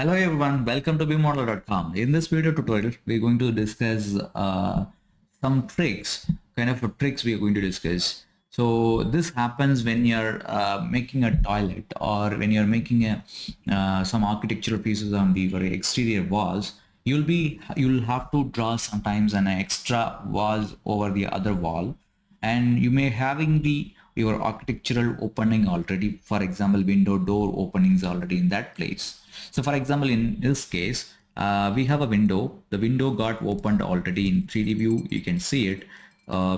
Hello everyone, welcome to bmodel.com. In this video tutorial, we're going to discuss some tricks, kind of tricks we are going to discuss. So this happens when you're making a toilet or when you're making some architectural pieces on the very exterior walls. You'll have to draw sometimes an extra walls over the other wall, and you may having your architectural opening already, for example window door openings already in that place. So for example, in this case, we have a window. The window got opened already in 3D view. You can see it.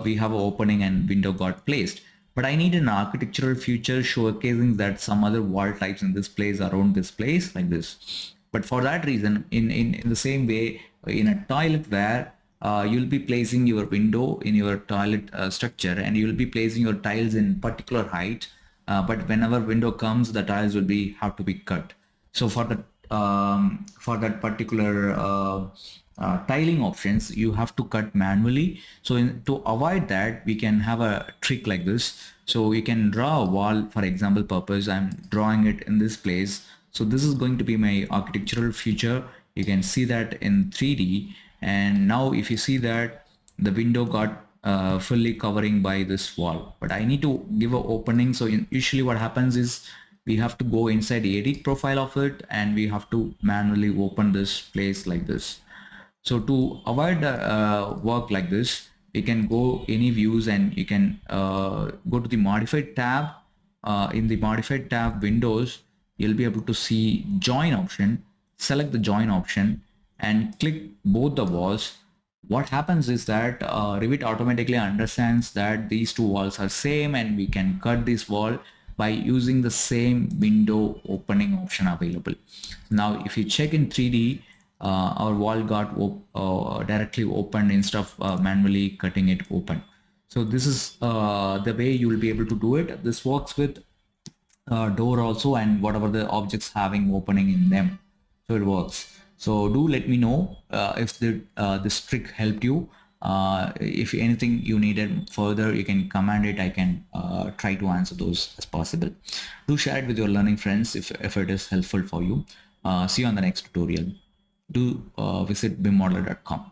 We have an opening and window got placed. But I need an architectural feature showcasing that some other wall types in this place, around this place, like this. But for that reason, in the same way, in a toilet where you'll be placing your window in your toilet structure, and you'll be placing your tiles in particular height. But whenever window comes, the tiles will be have to be cut. So for that particular tiling options, you have to cut manually. So to avoid that, we can have a trick like this. So you can draw a wall. For example purpose, I'm drawing it in this place. So this is going to be my architectural feature. You can see that in 3D. And now if you see that the window got fully covering by this wall, but I need to give an opening. So usually what happens is we have to go inside the edit profile of it, and we have to manually open this place like this. So to avoid work like this, we can go any views, and you can go to the modified tab. In the modified tab windows, you'll be able to see join option. Select the join option and click both the walls. What happens is that Revit automatically understands that these two walls are same, and we can cut this wall by using the same window opening option available. Now if you check in 3D, our wall got directly opened instead of manually cutting it open. So this is the way you will be able to do it. This works with door also, and whatever the objects having opening in them. So it works. So do let me know if this trick helped you. If anything you needed further, you can comment it. I can try to answer those as possible. Do share it with your learning friends if it is helpful for you. See you on the next tutorial. Do visit bmodel.com.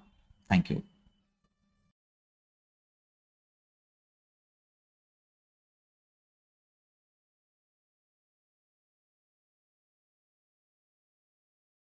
Thank you.